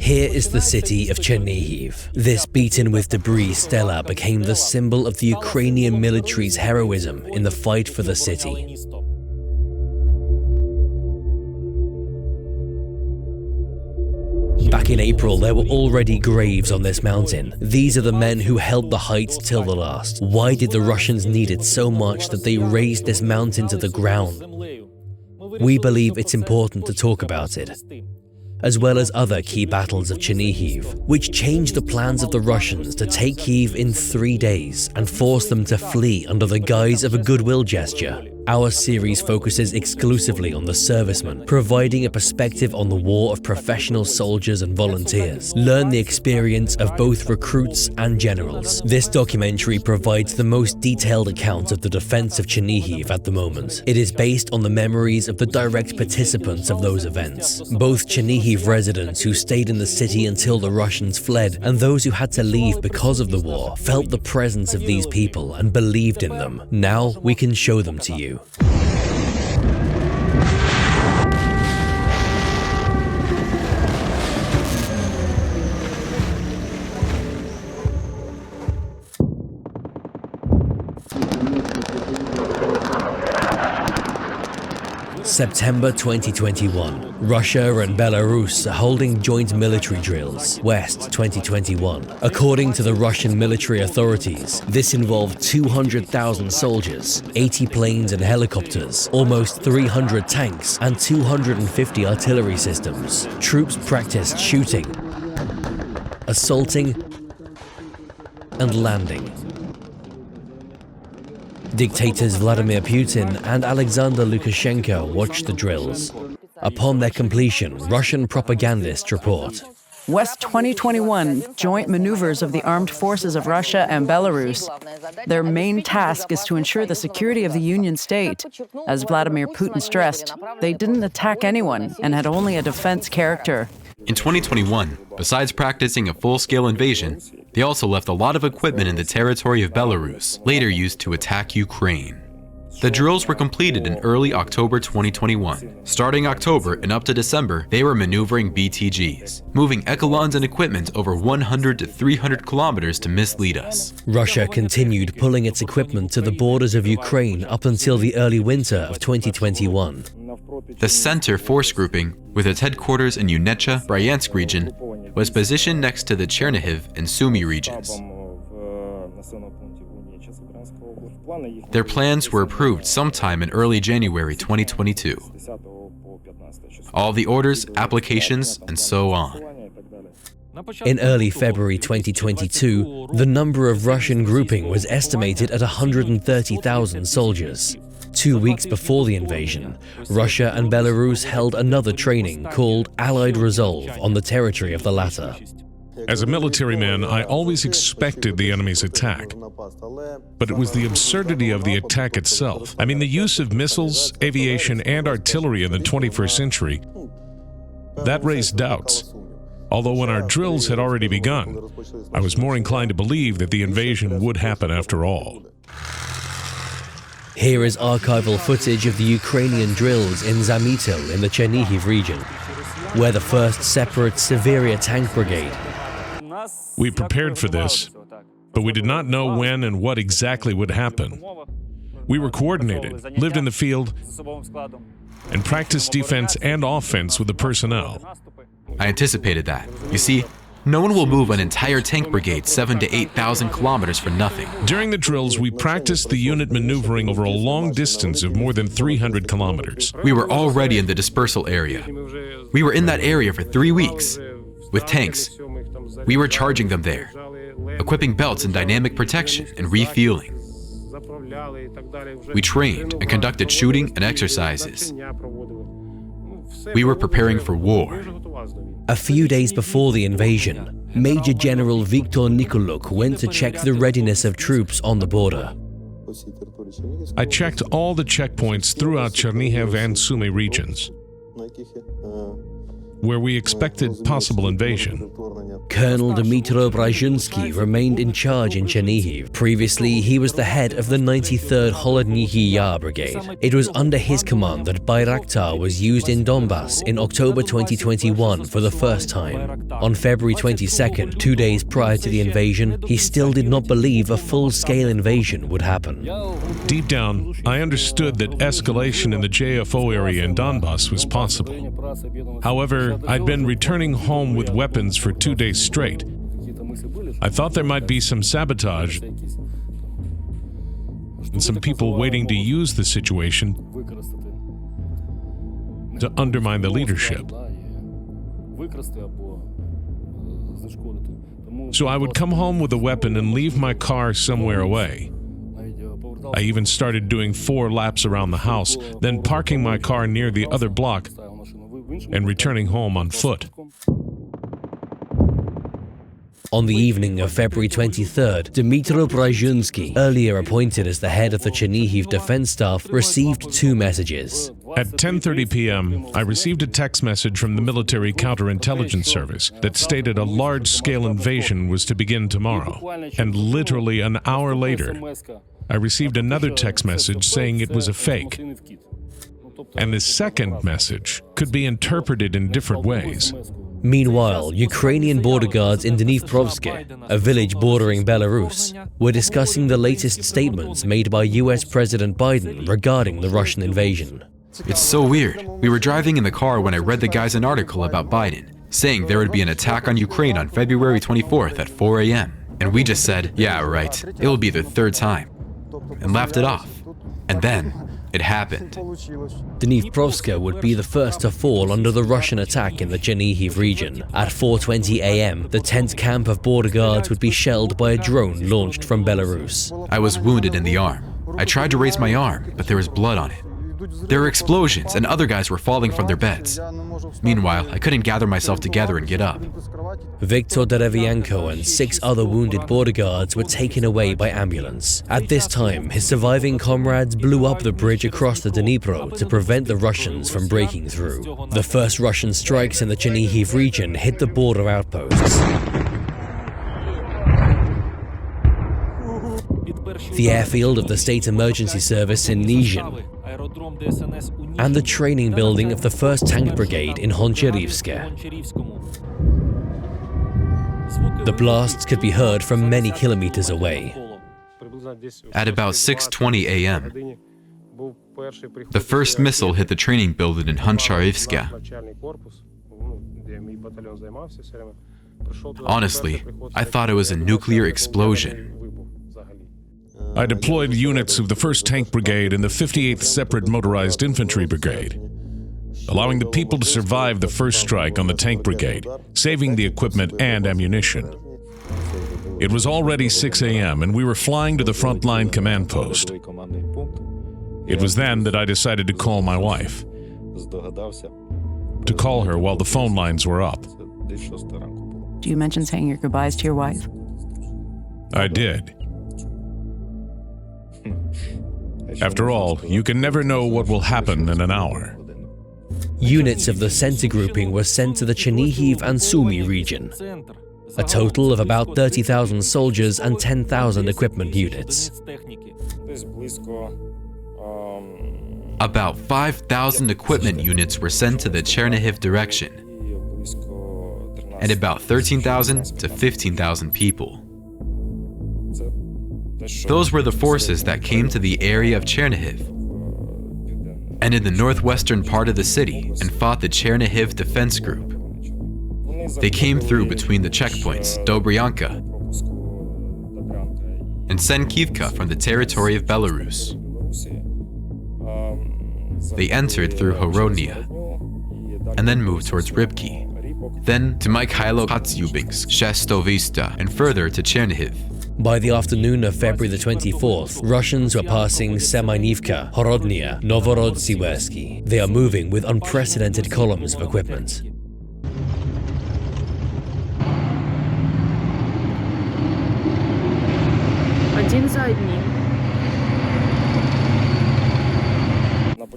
Here is the city of Chernihiv. This beaten with debris stela became the symbol of the Ukrainian military's heroism in the fight for the city. Back in April, there were already graves on this mountain. These are the men who held the heights till the last. Why did the Russians need it so much that they razed this mountain to the ground? We believe it's important to talk about it, as well as other key battles of Chernihiv, which changed the plans of the Russians to take Kyiv in 3 days and force them to flee under the guise of a goodwill gesture. Our series focuses exclusively on the servicemen, providing a perspective on the war of professional soldiers and volunteers. Learn the experience of both recruits and generals. This documentary provides the most detailed account of the defense of Chernihiv at the moment. It is based on the memories of the direct participants of those events, both Chernihiv residents who stayed in the city until the Russians fled, and those who had to leave because of the war, felt the presence of these people and believed in them. Now we can show them to you. September 2021. Russia and Belarus are holding joint military drills. West 2021. According to the Russian military authorities, this involved 200,000 soldiers, 80 planes and helicopters, almost 300 tanks, and 250 artillery systems. Troops practiced shooting, assaulting, and landing. Dictators Vladimir Putin and Alexander Lukashenko watched the drills. Upon their completion, Russian propagandists report. West 2021, joint maneuvers of the armed forces of Russia and Belarus. Their main task is to ensure the security of the Union state. As Vladimir Putin stressed, they didn't attack anyone and had only a defense character. In 2021, besides practicing a full-scale invasion, they also left a lot of equipment in the territory of Belarus, later used to attack Ukraine. The drills were completed in early October 2021. Starting October and up to December, they were maneuvering BTGs, moving echelons and equipment over 100 to 300 kilometers to mislead us. Russia continued pulling its equipment to the borders of Ukraine up until the early winter of 2021. The center force grouping, with its headquarters in Unecha, Bryansk region, was positioned next to the Chernihiv and Sumy regions. Their plans were approved sometime in early January 2022. All the orders, applications, and so on. In early February 2022, the number of Russian grouping was estimated at 130,000 soldiers. 2 weeks before the invasion, Russia and Belarus held another training called Allied Resolve on the territory of the latter. As a military man, I always expected the enemy's attack. But it was the absurdity of the attack itself. I mean, the use of missiles, aviation, and artillery in the 21st century, that raised doubts. Although when our drills had already begun, I was more inclined to believe that the invasion would happen after all. Here is archival footage of the Ukrainian drills in Zamytl in the Chernihiv region, where the 1st Separate Siberia Tank Brigade. We prepared for this, but we did not know when and what exactly would happen. We were coordinated, lived in the field, and practiced defense and offense with the personnel. I anticipated that. You see, no one will move an entire tank brigade 7,000 to 8,000 kilometers for nothing. During the drills, we practiced the unit maneuvering over a long distance of more than 300 kilometers. We were already in the dispersal area. We were in that area for 3 weeks. With tanks, we were charging them there, equipping belts and dynamic protection and refueling. We trained and conducted shooting and exercises. We were preparing for war. A few days before the invasion, Major General Viktor Nikoluk went to check the readiness of troops on the border. I checked all the checkpoints throughout Chernihiv and Sumy regions. where we expected possible invasion. Colonel Dmytro Brazhunsky remained in charge in Chernihiv. Previously, he was the head of the 93rd Holodniki Yar Brigade. It was under his command that Bayraktar was used in Donbass in October 2021 for the first time. On February 22nd, 2 days prior to the invasion, he still did not believe a full-scale invasion would happen. Deep down, I understood that escalation in the JFO area in Donbass was possible. However, I'd been returning home with weapons for 2 days straight. I thought there might be some sabotage and some people waiting to use the situation to undermine the leadership. So I would come home with a weapon and leave my car somewhere away. I even started doing 4 laps around the house, then parking my car near the other block and returning home on foot. On the evening of February 23rd, Dmytro Brazhunsky, earlier appointed as the head of the Chernihiv defense staff, received 2 messages. At 10:30 p.m., I received a text message from the military counterintelligence service that stated a large-scale invasion was to begin tomorrow. And literally an hour later, I received another text message saying it was a fake. And the second message could be interpreted in different ways. Meanwhile, Ukrainian border guards in Dniprovsk, a village bordering Belarus, were discussing the latest statements made by US President Biden regarding the Russian invasion. It's so weird. We were driving in the car when I read the guys an article about Biden, saying there would be an attack on Ukraine on February 24th at 4 a.m. And we just said, yeah, right, it will be the 3rd time, and laughed it off. And then, it happened. Dniprovsk would be the first to fall under the Russian attack in the Chernihiv region. At 4:20 a.m., the tent camp of border guards would be shelled by a drone launched from Belarus. I was wounded in the arm. I tried to raise my arm, but there was blood on it. There were explosions, and other guys were falling from their beds. Meanwhile, I couldn't gather myself together and get up. Viktor Derevienko and 6 other wounded border guards were taken away by ambulance. At this time, his surviving comrades blew up the bridge across the Dnipro to prevent the Russians from breaking through. The first Russian strikes in the Chernihiv region hit the border outposts. The airfield of the State Emergency Service in Nizhyn, and the training building of the 1st Tank Brigade in Honcherivsk. The blasts could be heard from many kilometers away. At about 6:20 a.m., the first missile hit the training building in Honcherivsk. Honestly, I thought it was a nuclear explosion. I deployed units of the 1st Tank Brigade and the 58th Separate Motorized Infantry Brigade, allowing the people to survive the first strike on the Tank Brigade, saving the equipment and ammunition. It was already 6 a.m. and we were flying to the frontline command post. It was then that I decided to call my wife, to call her while the phone lines were up. Do you mention saying your goodbyes to your wife? I did. After all, you can never know what will happen in an hour. Units of the center grouping were sent to the Chernihiv and Sumy region, a total of about 30,000 soldiers and 10,000 equipment units. About 5,000 equipment units were sent to the Chernihiv direction, and about 13,000 to 15,000 people. Those were the forces that came to the area of Chernihiv and in the northwestern part of the city and fought the Chernihiv Defense Group. They came through between the checkpoints Dobryanka and Senkivka from the territory of Belarus. They entered through Horodnia and then moved towards Rybki, then to Mikhailo-Kotsiubinsk, Shestovista, and further to Chernihiv. By the afternoon of February the 24th, Russians were passing Semenivka, Horodnia, Novorod-Siversky. They are moving with unprecedented columns of equipment.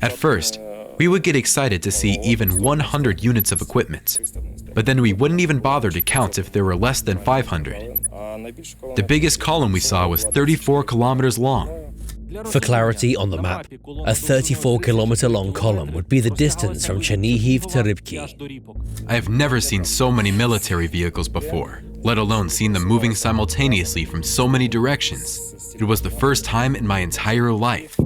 At first, We would get excited to see even 100 units of equipment, but then we wouldn't even bother to count if there were less than 500. The biggest column we saw was 34 kilometers long. For clarity on the map, a 34-kilometer-long column would be the distance from Chernihiv to Rybki. I have never seen so many military vehicles before, let alone seen them moving simultaneously from so many directions. It was the first time in my entire life.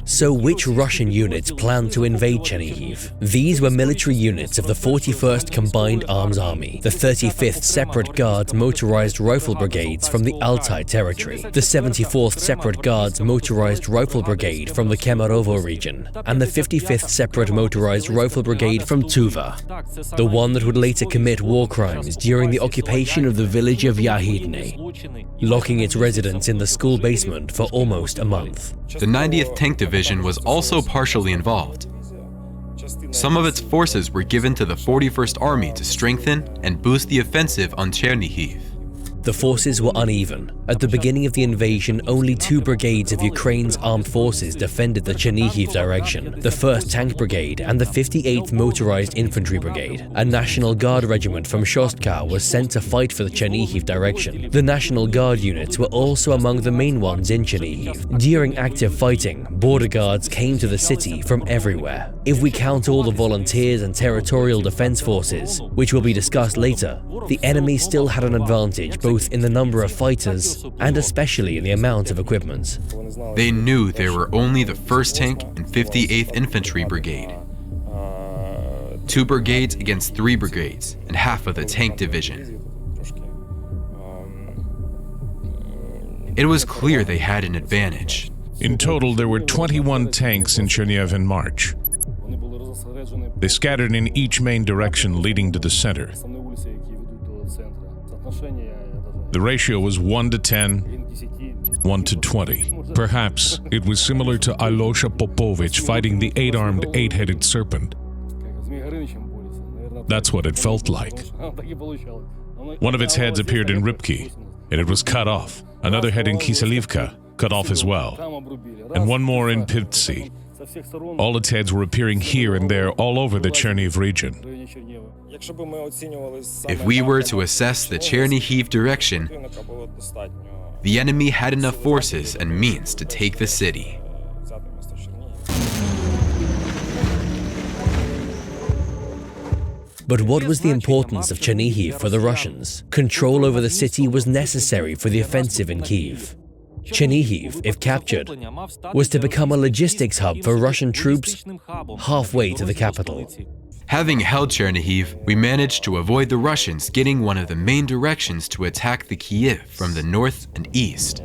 So which Russian units planned to invade Chernihiv? These were military units of the 41st Combined Arms Army, the 35th Separate Guards Motorized Rifle Brigades from the Altai Territory, the 74th Separate Guards Motorized Rifle Brigade from the Kemerovo region, and the 55th Separate Motorized Rifle Brigade from Tuva, the one that would later commit war crimes during the occupation of the village of Yahidne, locking its residents in the school basement for almost a month. The 90th Tank Division was also partially involved. Some of its forces were given to the 41st Army to strengthen and boost the offensive on Chernihiv. The forces were uneven. At the beginning of the invasion, only 2 brigades of Ukraine's armed forces defended the Chernihiv direction, the 1st Tank Brigade and the 58th Motorized Infantry Brigade. A National Guard regiment from Shostka was sent to fight for the Chernihiv direction. The National Guard units were also among the main ones in Chernihiv. During active fighting, border guards came to the city from everywhere. If we count all the volunteers and territorial defense forces, which will be discussed later, the enemy still had an advantage both in the number of fighters and especially in the amount of equipment. They knew there were only the 1st Tank and 58th Infantry Brigade. 2 brigades against 3 brigades and half of the Tank Division. It was clear they had an advantage. In total, there were 21 tanks in Chernihiv in March. They scattered in each main direction leading to the center. The ratio was 1 to 10, 1 to 20. Perhaps it was similar to Alosha Popovich fighting the 8-armed, 8-headed serpent. That's what it felt like. One of its heads appeared in Rybki, and it was cut off. Another head in Kiselivka, cut off as well. And one more in Pivtsi. All its heads were appearing here and there all over the Chernihiv region. If we were to assess the Chernihiv direction, the enemy had enough forces and means to take the city. But what was the importance of Chernihiv for the Russians? Control over the city was necessary for the offensive in Kiev. Chernihiv, if captured, was to become a logistics hub for Russian troops halfway to the capital. Having held Chernihiv, we managed to avoid the Russians getting one of the main directions to attack the Kiev from the north and east.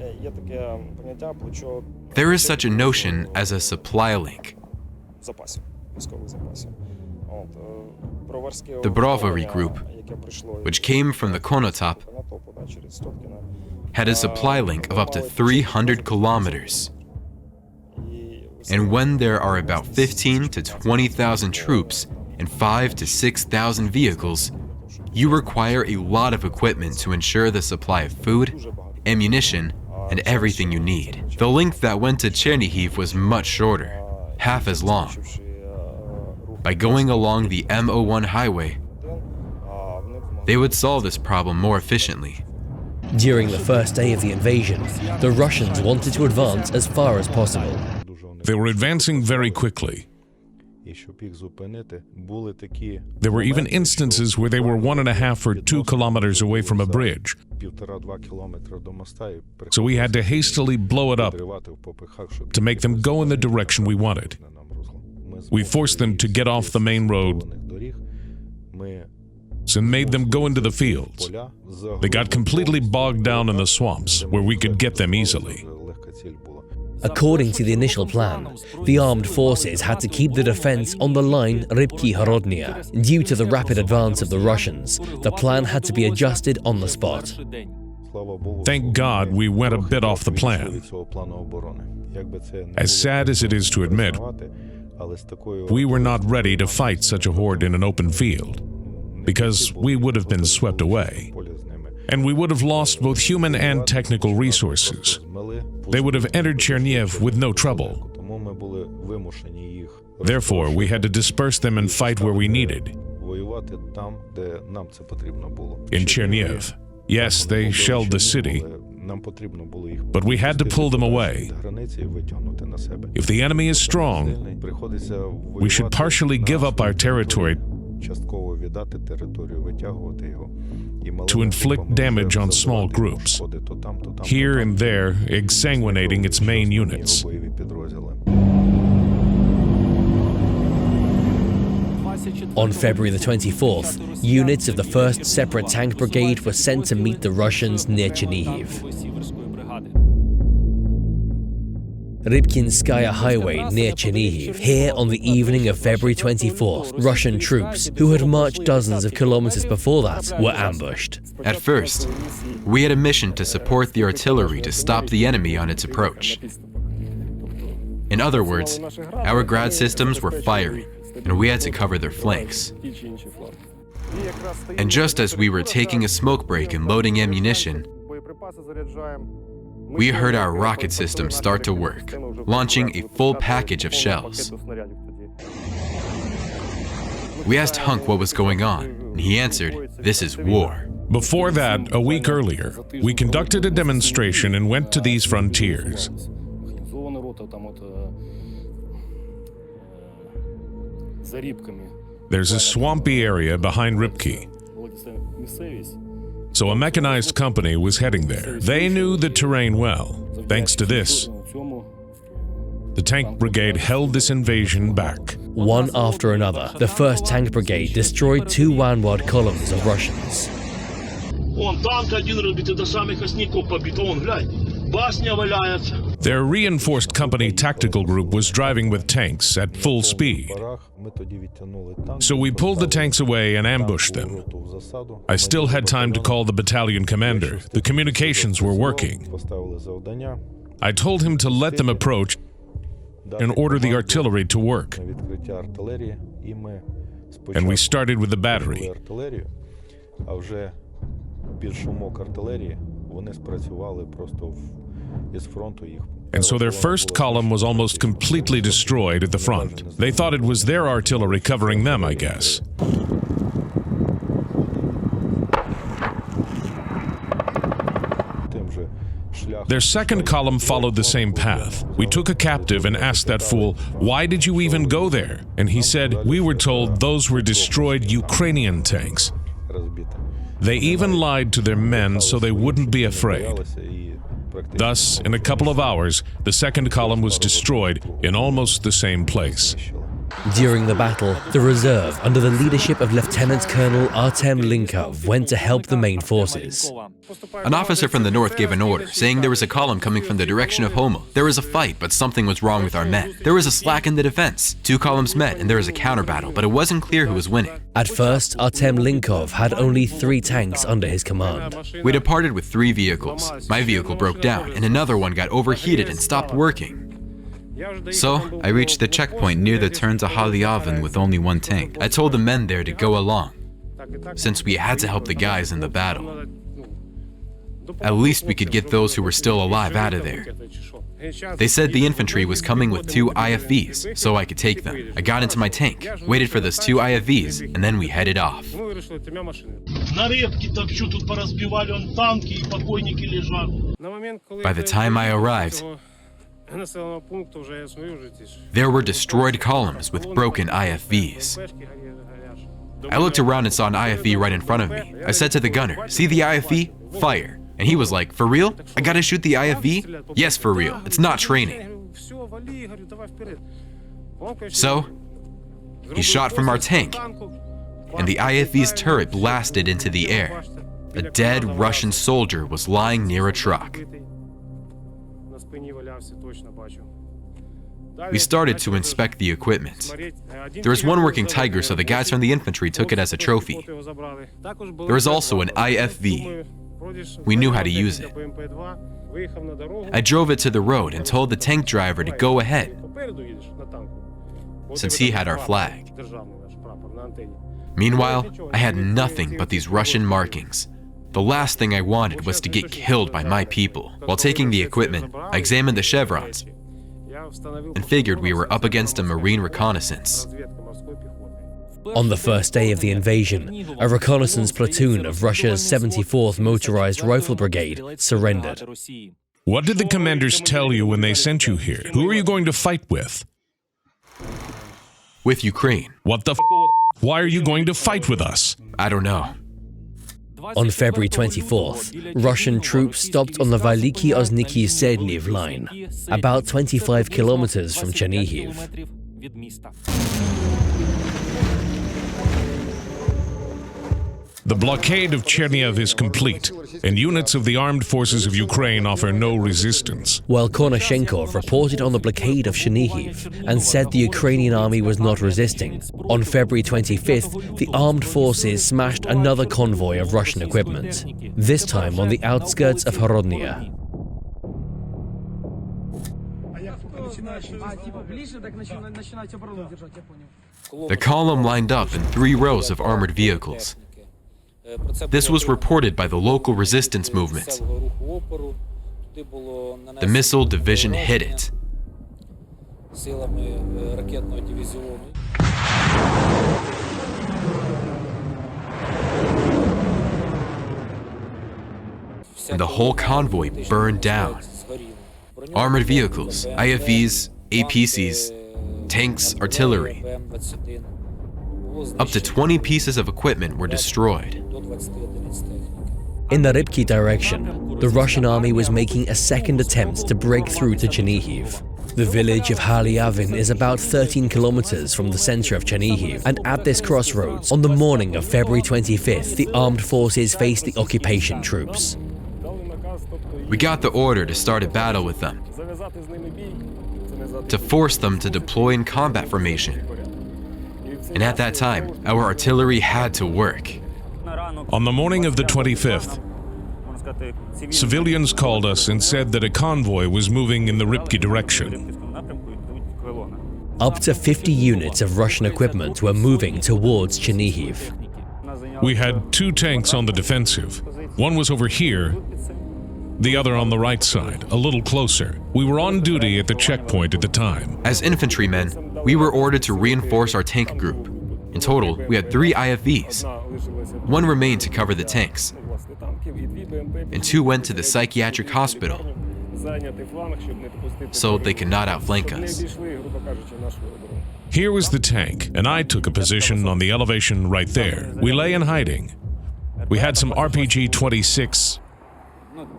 There is such a notion as a supply link. The Brovary group, which came from the Konotop, had a supply link of up to 300 kilometers. And when there are about 15 to 20,000 troops and 5,000 to 6,000 vehicles, you require a lot of equipment to ensure the supply of food, ammunition, and everything you need. The link that went to Chernihiv was much shorter, half as long. By going along the M01 highway, they would solve this problem more efficiently. During the first day of the invasion, the Russians wanted to advance as far as possible. They were advancing very quickly. There were even instances where they were 1.5 or 2 kilometers away from a bridge. So we had to hastily blow it up to make them go in the direction we wanted. We forced them to get off the main road and made them go into the fields. They got completely bogged down in the swamps where we could get them easily. According to the initial plan, the armed forces had to keep the defense on the line Rybki-Horodnya. Due to the rapid advance of the Russians, the plan had to be adjusted on the spot. Thank God we went a bit off the plan. As sad as it is to admit, we were not ready to fight such a horde in an open field, because we would have been swept away, and we would have lost both human and technical resources. They would have entered Chernihiv with no trouble, Therefore, we had to disperse them and fight where we needed. In Chernihiv. Yes, they shelled the city, but we had to pull them away. If the enemy is strong, we should partially give up our territory to inflict damage on small groups, here and there exsanguinating its main units. On February the 24th, units of the 1st Separate Tank Brigade were sent to meet the Russians near Chernihiv. Rybkinskaya Highway near Chernihiv. Here, on the evening of February 24th, Russian troops, who had marched dozens of kilometers before that, were ambushed. At first, we had a mission to support the artillery to stop the enemy on its approach. In other words, our grad systems were firing, and we had to cover their flanks. And just as we were taking a smoke break and loading ammunition, we heard our rocket system start to work, launching a full package of shells. We asked Hunk what was going on, and he answered, "This is war." Before that, a week earlier, we conducted a demonstration and went to these frontiers. There's a swampy area behind Rybki. So a mechanized company was heading there. They knew the terrain well. Thanks to this, the tank brigade held this invasion back. One after another, the 1st Tank Brigade destroyed 2 vanguard columns of Russians. Their reinforced company tactical group was driving with tanks at full speed. So we pulled the tanks away and ambushed them. I still had time to call the battalion commander. The communications were working. I told him to let them approach and order the artillery to work. And we started with the battery. And so their first column was almost completely destroyed at the front. They thought it was their artillery covering them, I guess. Their second column followed the same path. We took a captive and asked that fool, "Why did you even go there?" And he said, "We were told those were destroyed Ukrainian tanks." They even lied to their men so they wouldn't be afraid. Thus, in a couple of hours, the second column was destroyed in almost the same place. During the battle, the reserve, under the leadership of Lieutenant Colonel Artem Linkov, went to help the main forces. An officer from the north gave an order, saying there was a column coming from the direction of Homel. There was a fight, but something was wrong with our men. There was a slack in the defense. 2 columns met, and there was a counter battle, but it wasn't clear who was winning. At first, Artem Linkov had only 3 tanks under his command. We departed with 3 vehicles. My vehicle broke down, and another one got overheated and stopped working. So, I reached the checkpoint near the turn to Halyavan with only 1 tank. I told the men there to go along, since we had to help the guys in the battle. At least we could get those who were still alive out of there. They said the infantry was coming with 2 IFVs, so I could take them. I got into my tank, waited for those 2 IFVs, and then we headed off. By the time I arrived, there were destroyed columns with broken IFVs. I looked around and saw an IFV right in front of me. I said to the gunner, "See the IFV? Fire." And he was like, "For real? I gotta shoot the IFV?" "Yes, for real. It's not training." So, he shot from our tank, and the IFV's turret blasted into the air. A dead Russian soldier was lying near a truck. We started to inspect the equipment. There was 1 working Tiger, so the guys from the infantry took it as a trophy. There was also an IFV. We knew how to use it. I drove it to the road and told the tank driver to go ahead, since he had our flag. Meanwhile, I had nothing but these Russian markings. The last thing I wanted was to get killed by my people. While taking the equipment, I examined the chevrons. and figured we were up against a Marine reconnaissance. On the first day of the invasion, a reconnaissance platoon of Russia's 74th Motorized Rifle Brigade surrendered. What did the commanders tell you when they sent you here? Who are you going to fight with? With Ukraine. What the f? Why are you going to fight with us? I don't know. On February 24th, Russian troops stopped on the Veliki Ozniki-Sedniv line, about 25 kilometers from Chernihiv. The blockade of Chernihiv is complete, and units of the armed forces of Ukraine offer no resistance. While Konashenkov reported on the blockade of Chernihiv and said the Ukrainian army was not resisting, on February 25th, the armed forces smashed another convoy of Russian equipment, this time on the outskirts of Horodnya. The column lined up in 3 rows of armored vehicles. This was reported by the local resistance movement. The missile division hit it. And the whole convoy burned down. Armored vehicles, IFVs, APCs, tanks, artillery. Up to 20 pieces of equipment were destroyed. In the Rybki direction, the Russian army was making a second attempt to break through to Chernihiv. The village of Halyavin is about 13 kilometers from the center of Chernihiv, and at this crossroads, on the morning of February 25th, the armed forces faced the occupation troops. We got the order to start a battle with them, to force them to deploy in combat formation. And at that time, our artillery had to work. On the morning of the 25th, civilians called us and said that a convoy was moving in the Rybki direction. Up to 50 units of Russian equipment were moving towards Chernihiv. We had 2 tanks on the defensive. One was over here, the other on the right side, a little closer. We were on duty at the checkpoint at the time. As infantrymen, we were ordered to reinforce our tank group. In total, we had 3 IFVs. 1 remained to cover the tanks, and 2 went to the psychiatric hospital, so they could not outflank us. Here was the tank, and I took a position on the elevation right there. We lay in hiding. We had some RPG-26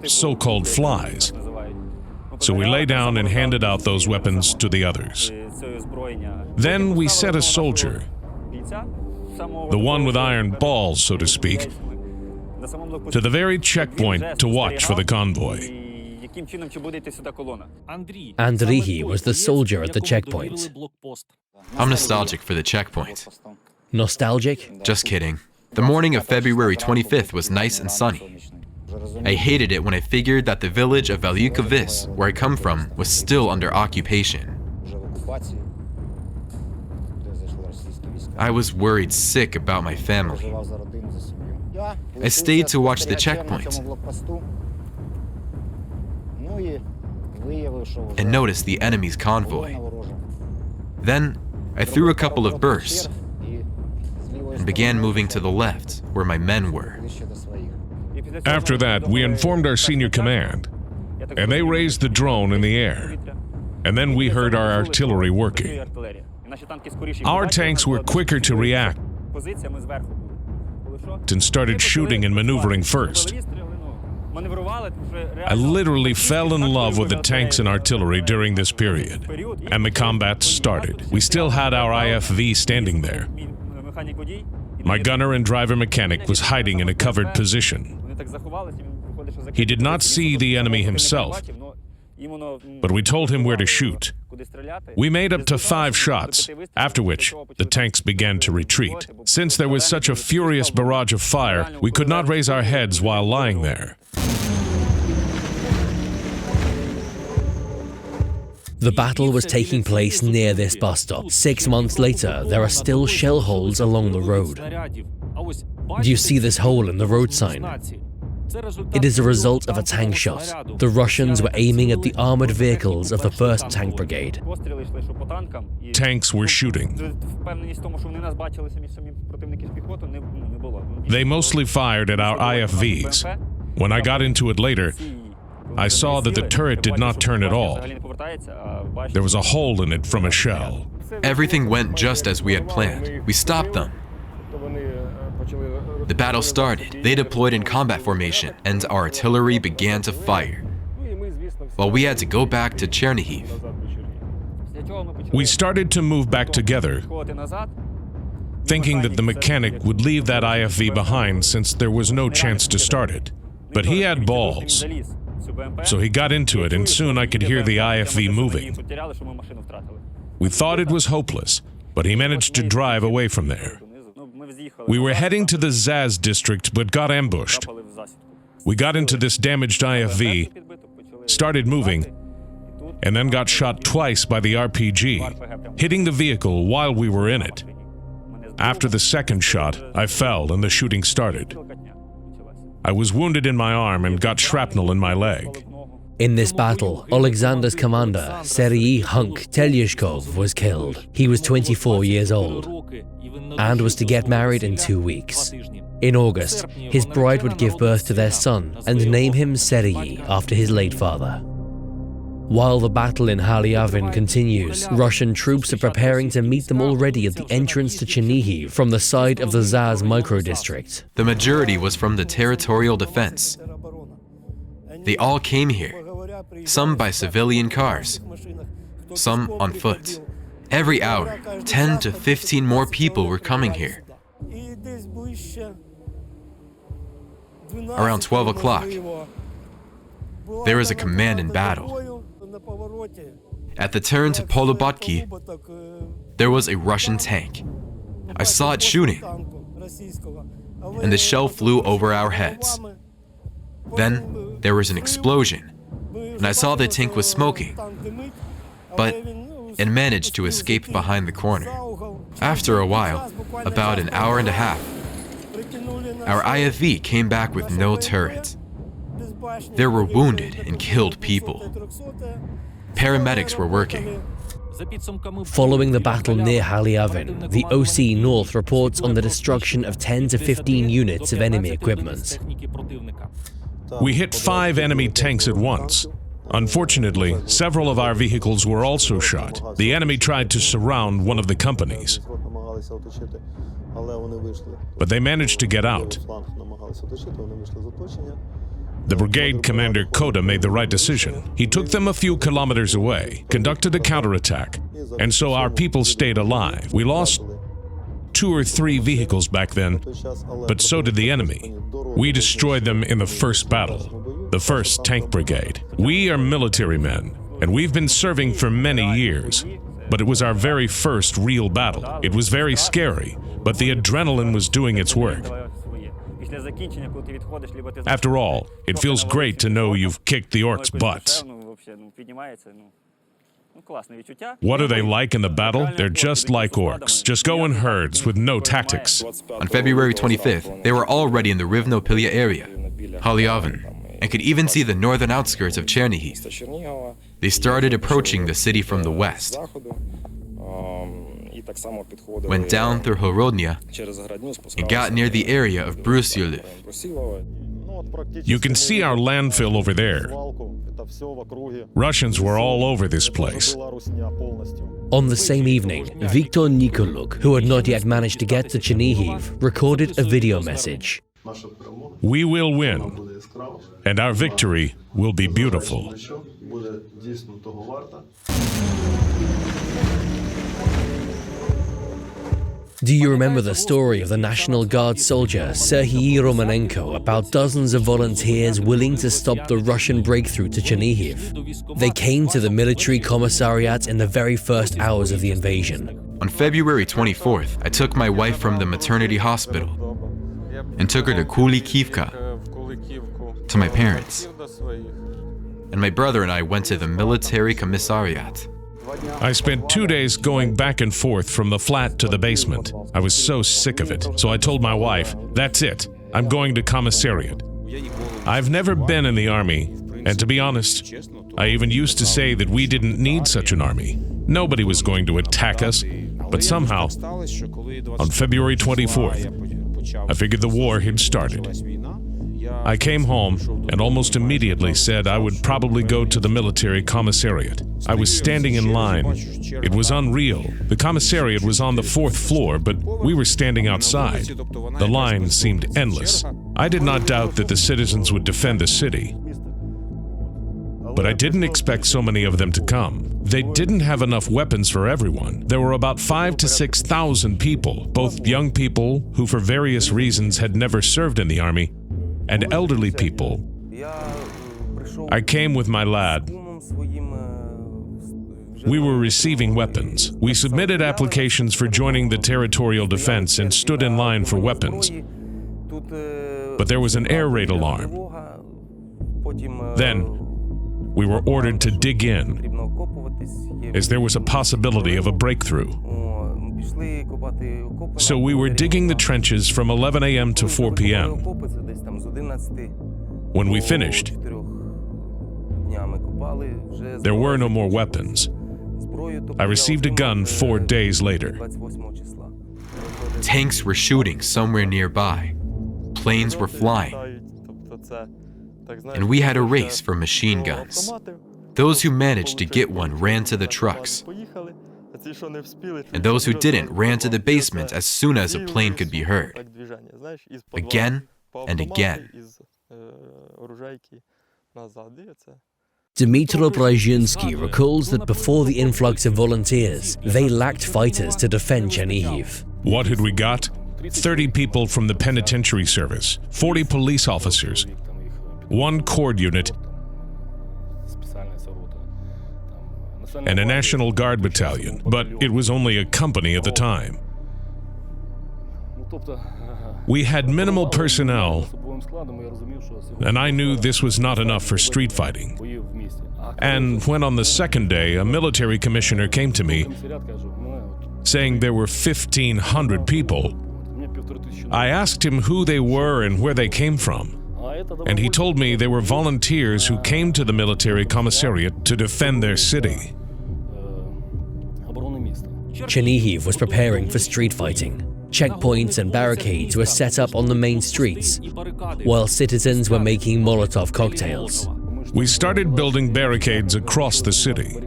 so-called flies. So we lay down and handed out those weapons to the others. Then we sent a soldier, the one with iron balls, so to speak, to the very checkpoint to watch for the convoy. Andriy was the soldier at the checkpoint. I'm nostalgic for the checkpoint. Nostalgic? Just kidding. The morning of February 25th was nice and sunny. I hated it when I figured that the village of Velikovis, where I come from, was still under occupation. I was worried sick about my family. I stayed to watch the checkpoint and noticed the enemy's convoy. Then I threw a couple of bursts and began moving to the left, where my men were. After that, we informed our senior command, and they raised the drone in the air. And then we heard our artillery working. Our tanks were quicker to react and started shooting and maneuvering first. I literally fell in love with the tanks and artillery during this period, and the combat started. We still had our IFV standing there. My gunner and driver mechanic was hiding in a covered position. He did not see the enemy himself, but we told him where to shoot. We made up to 5 shots, after which the tanks began to retreat. Since there was such a furious barrage of fire, we could not raise our heads while lying there. The battle was taking place near this bus stop. 6 months later, there are still shell holes along the road. Do you see this hole in the road sign? It is a result of a tank shot. The Russians were aiming at the armored vehicles of the 1st Tank Brigade. Tanks were shooting. They mostly fired at our IFVs. When I got into it later, I saw that the turret did not turn at all. There was a hole in it from a shell. Everything went just as we had planned. We stopped them. The battle started. They deployed in combat formation, and our artillery began to fire, while we had to go back to Chernihiv. We started to move back together, thinking that the mechanic would leave that IFV behind since there was no chance to start it. But he had balls. So he got into it, and soon I could hear the IFV moving. We thought it was hopeless, but he managed to drive away from there. We were heading to the Zaz district, but got ambushed. We got into this damaged IFV, started moving, and then got shot twice by the RPG, hitting the vehicle while we were in it. After the second shot, I fell and the shooting started. I was wounded in my arm and got shrapnel in my leg. In this battle, Alexander's commander, Serhiy Hunk Telyashkov, was killed. He was 24 years old and was to get married in 2 weeks. In August, his bride would give birth to their son and name him Serhiy after his late father. While the battle in Halyavin continues, Russian troops are preparing to meet them already at the entrance to Chernihiv from the side of the Zaz microdistrict. The majority was from the territorial defense. They all came here, some by civilian cars, some on foot. Every hour, 10 to 15 more people were coming here. Around 12 o'clock, there was a command in battle. At the turn to Polobotki, there was a Russian tank. I saw it shooting, and the shell flew over our heads. Then there was an explosion, and I saw the tank was smoking, but it managed to escape behind the corner. After a while, about an hour and a half, our IFV came back with no turret. There were wounded and killed people. Paramedics were working. Following the battle near Halyavin, the OC North reports on the destruction of 10 to 15 units of enemy equipment. We hit 5 enemy tanks at once. Unfortunately, several of our vehicles were also shot. The enemy tried to surround one of the companies, but they managed to get out. The brigade commander Khoda made the right decision. He took them a few kilometers away, conducted a counterattack, and so our people stayed alive. We lost 2 or 3 vehicles back then, but so did the enemy. We destroyed them in the first battle, the 1st Tank Brigade. We are military men, and we've been serving for many years, but it was our very first real battle. It was very scary, but the adrenaline was doing its work. After all, it feels great to know you've kicked the orcs' butts. What are they like in the battle? They're just like orcs. Just go in herds with no tactics. On February 25th, they were already in the Rivnopilya area, Halyavin, and could even see the northern outskirts of Chernihiv. They started approaching the city from the west, went down through Horodnya, and got near the area of Brusyliv. You can see our landfill over there. Russians were all over this place. On the same evening, Viktor Nikoluk, who had not yet managed to get to Chernihiv, recorded a video message. We will win, and our victory will be beautiful. Do you remember the story of the National Guard soldier Serhiy Romanenko about dozens of volunteers willing to stop the Russian breakthrough to Chernihiv? They came to the military commissariat in the very first hours of the invasion. On February 24th, I took my wife from the maternity hospital and took her to Kulikivka, to my parents. And my brother and I went to the military commissariat. I spent 2 days going back and forth from the flat to the basement. I was so sick of it, so I told my wife, that's it, I'm going to commissariat. I've never been in the army, and to be honest, I even used to say that we didn't need such an army. Nobody was going to attack us, but somehow, on February 24th, I figured the war had started. I came home and almost immediately said I would probably go to the military commissariat. I was standing in line. It was unreal. The commissariat was on the 4th floor, but we were standing outside. The line seemed endless. I did not doubt that the citizens would defend the city. But I didn't expect so many of them to come. They didn't have enough weapons for everyone. There were about 5,000 to 6,000 people, both young people who for various reasons had never served in the army, and elderly people. I came with my lad. We were receiving weapons. We submitted applications for joining the territorial defense and stood in line for weapons. But there was an air raid alarm. Then, we were ordered to dig in, as there was a possibility of a breakthrough. So we were digging the trenches from 11 a.m. to 4 p.m. When we finished, there were no more weapons. I received a gun 4 days later. Tanks were shooting somewhere nearby. Planes were flying. And we had a race for machine guns. Those who managed to get one ran to the trucks. And those who didn't ran to the basement as soon as a plane could be heard. Again and again. Dmytro Brzezinski recalls that before the influx of volunteers, they lacked fighters to defend Chernihiv. What had we got? 30 people from the penitentiary service, 40 police officers, 1 cord unit, and a National Guard battalion, but it was only a company at the time. We had minimal personnel, and I knew this was not enough for street fighting. And when on the second day, a military commissioner came to me saying there were 1,500 people, I asked him who they were and where they came from. And he told me they were volunteers who came to the military commissariat to defend their city. Chernihiv was preparing for street fighting. Checkpoints and barricades were set up on the main streets, while citizens were making Molotov cocktails. We started building barricades across the city.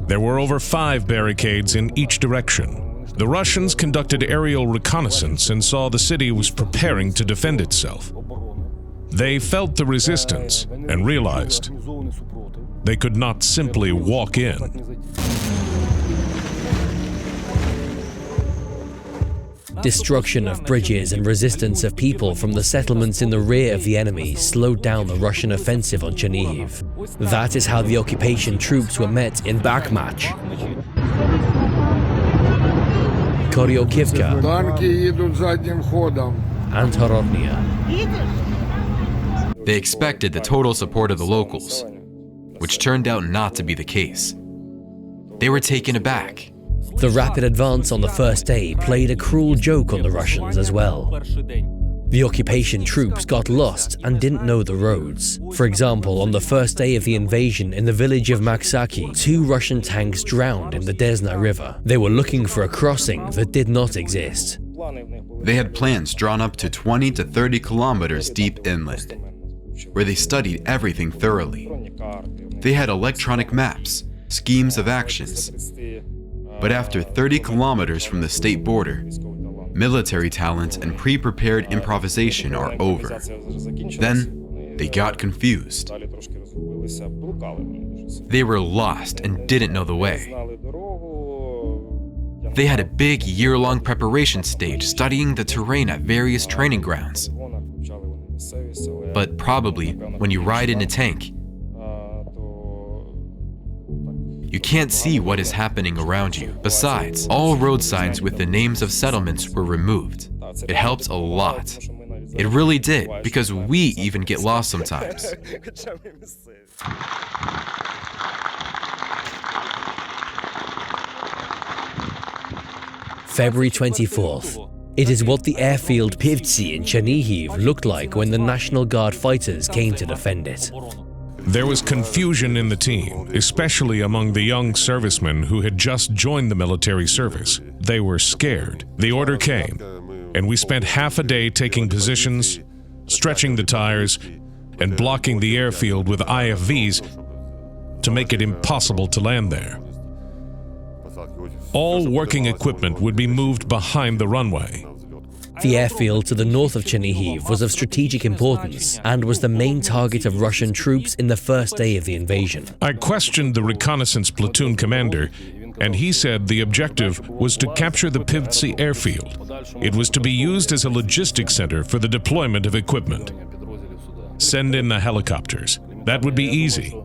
There were over 5 barricades in each direction. The Russians conducted aerial reconnaissance and saw the city was preparing to defend itself. They felt the resistance and realized they could not simply walk in. Destruction of bridges and resistance of people from the settlements in the rear of the enemy slowed down the Russian offensive on Chernihiv. That is how the occupation troops were met in Bakhmach, Koryokivka, and Horodnia. They expected the total support of the locals, which turned out not to be the case. They were taken aback. The rapid advance on the first day played a cruel joke on the Russians as well. The occupation troops got lost and didn't know the roads. For example, on the first day of the invasion in the village of Maksaki, 2 Russian tanks drowned in the Desna River. They were looking for a crossing that did not exist. They had plans drawn up to 20 to 30 kilometers deep inland, where they studied everything thoroughly. They had electronic maps, schemes of actions. But after 30 kilometers from the state border, military talent and pre-prepared improvisation are over. Then, they got confused. They were lost and didn't know the way. They had a big year-long preparation stage studying the terrain at various training grounds. But probably, when you ride in a tank, you can't see what is happening around you. Besides, all road signs with the names of settlements were removed. It helped a lot. It really did, because we even get lost sometimes. February 24th. It is what the airfield Pivtsi in Chernihiv looked like when the National Guard fighters came to defend it. There was confusion in the team, especially among the young servicemen who had just joined the military service. They were scared. The order came, and we spent half a day taking positions, stretching the tires, and blocking the airfield with IFVs to make it impossible to land there. All working equipment would be moved behind the runway. The airfield to the north of Chernihiv was of strategic importance and was the main target of Russian troops in the first day of the invasion. I questioned the reconnaissance platoon commander, and he said the objective was to capture the Pivtsi airfield. It was to be used as a logistics center for the deployment of equipment. Send in the helicopters. That would be easy.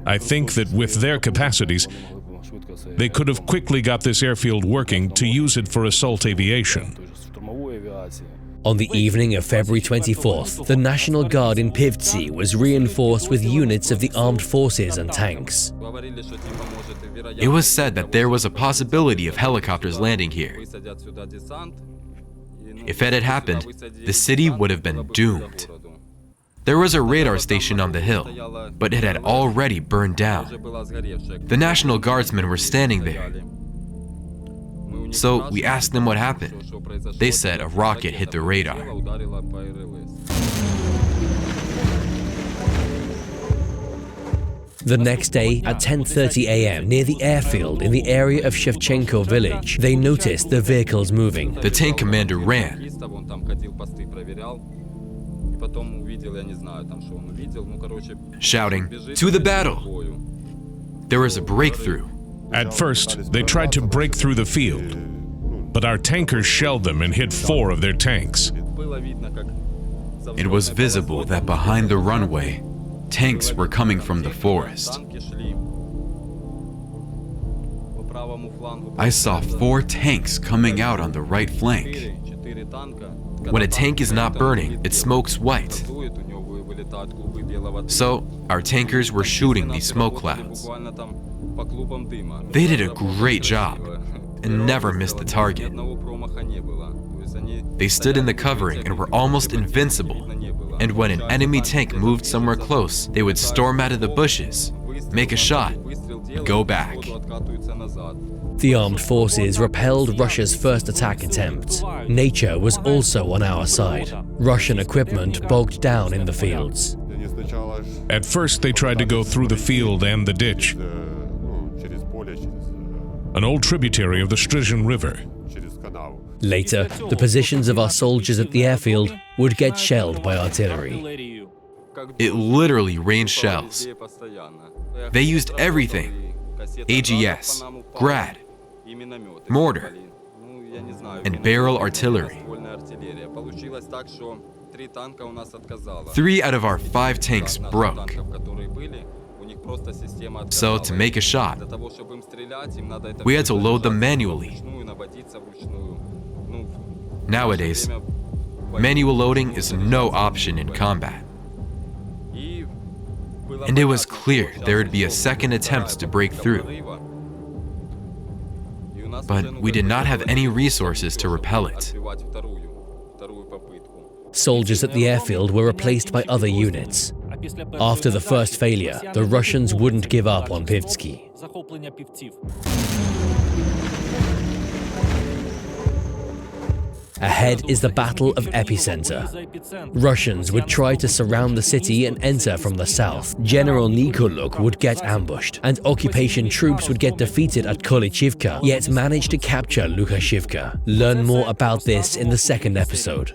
I think that with their capacities, they could have quickly got this airfield working to use it for assault aviation. On the evening of February 24th, the National Guard in Pivtsi was reinforced with units of the armed forces and tanks. It was said that there was a possibility of helicopters landing here. If it had happened, the city would have been doomed. There was a radar station on the hill, but it had already burned down. The National Guardsmen were standing there. So we asked them what happened. They said a rocket hit the radar. The next day, at 10:30 a.m., near the airfield in the area of Shevchenko village, they noticed the vehicles moving. The tank commander ran. Shouting, "To the battle!" There was a breakthrough. At first, they tried to break through the field, but our tankers shelled them and hit 4 of their tanks. It was visible that behind the runway, tanks were coming from the forest. I saw 4 tanks coming out on the right flank. When a tank is not burning, it smokes white. So, our tankers were shooting these smoke clouds. They did a great job and never missed the target. They stood in the covering and were almost invincible. And when an enemy tank moved somewhere close, they would storm out of the bushes, make a shot, and go back. The armed forces repelled Russia's first attack attempt. Nature was also on our side. Russian equipment bogged down in the fields. At first, they tried to go through the field and the ditch, an old tributary of the Strizhen River. Later, the positions of our soldiers at the airfield would get shelled by artillery. It literally rained shells. They used everything: AGS, Grad, mortar, and barrel artillery. 3 out of our 5 tanks broke. So to make a shot, we had to load them manually. Nowadays, manual loading is no option in combat. And it was clear there would be a second attempt to break through. But we did not have any resources to repel it. Soldiers at the airfield were replaced by other units. After the first failure, the Russians wouldn't give up on Pivtsi. Ahead is the Battle of Epicenter. Russians would try to surround the city and enter from the south. General Nikoluk would get ambushed, and occupation troops would get defeated at Kolychivka, yet manage to capture Lukhachivka. Learn more about this in the second episode.